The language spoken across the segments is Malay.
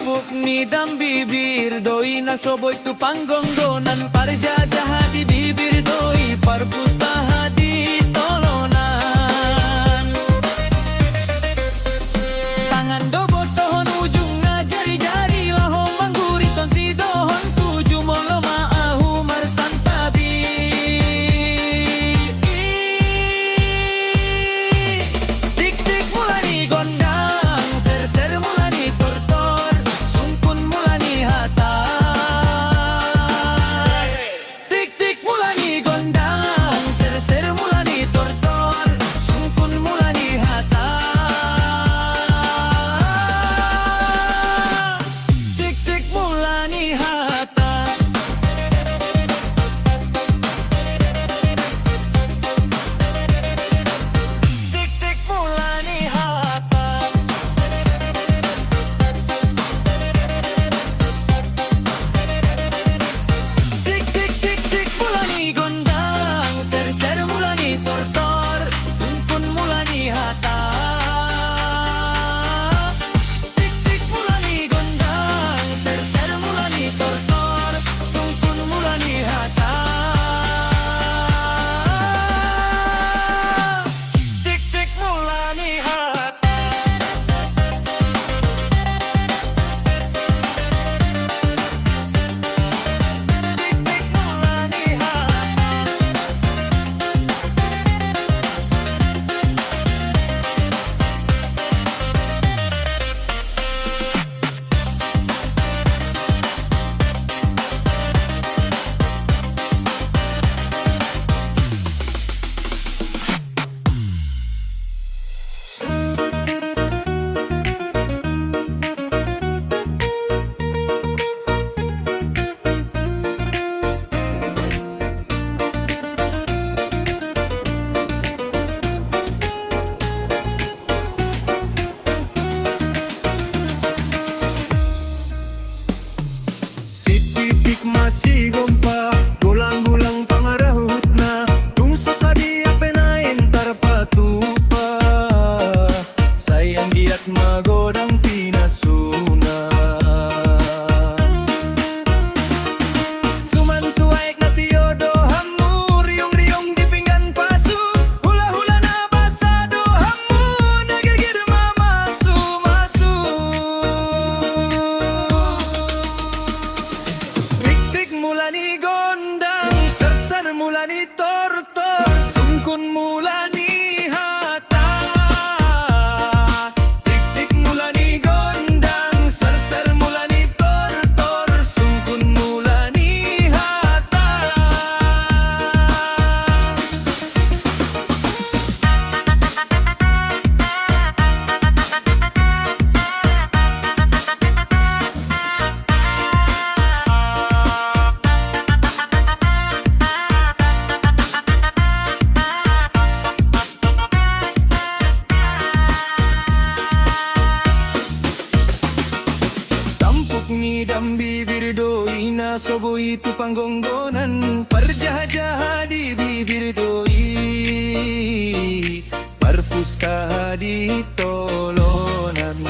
Tampuk nidam bibir doi nasoboy tu panggonggonan parjajaha di bibir doi parpustaha di tolonan tangan dobo tohon ujung jari-jari lahong mangguri ton si dohon tujuh molo ma'ahu marsan tabi tik-tik mulani gondang ser-ser mulani tortor sungkun mulani hata tik-tik mulani gondang ser-ser mulani tortor sungkun mulani hata tik-tik mulani hata tik-tik mulani hata tik-tik mulani gondang ser-ser mulani tortor sungkun mulani hata tik-tik mulani gondang ser-ser mulani tortor sungkun mulani hata tik-tik mulani hata tik-tik mulani hata Si titik masih gompa gulang-gulang pangarahut na tungso sa dia penain tarpatupa sayang diat magodang pinasuna sumantuaik na tiodo hamu riong-riong di pinggan pasu hula-hula na basado hamu nagirgir mamasu-masu tik-tik mulani gondang ser-ser mulani tortor sungkun mulani hata tik-tik mulani gondang ser-ser mulani tortor sungkun mulani hata tampuk ngidam bibir doi nasobo itu panggonggonan parjajaha di bibir doi parpustaha di tolonan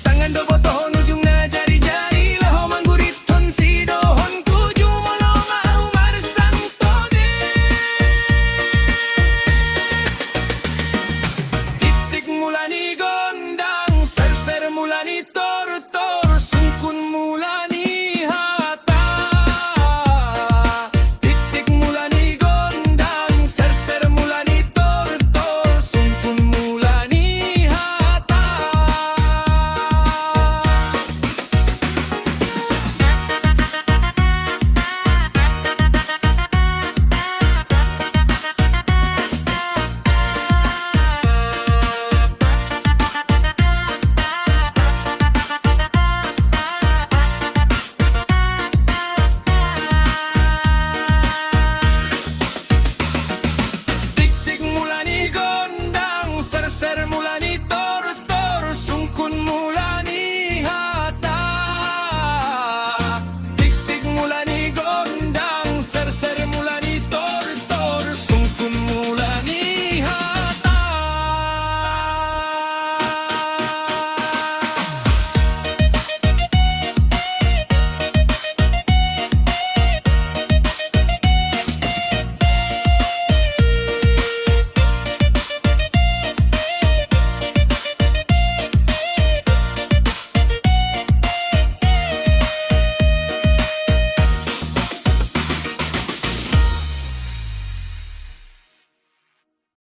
tangan dobo tohon ujung jari-jari lahong manggurit ton si dohon tujuh molo ma'ahu marsan tode tik-tik mulani gondang ser-ser mulani tortor sungkun mulani hata tik-tik mulani gondang ser-ser mulani tortor sungkun mulani hata tik-tik mulani gondang ser-ser mulani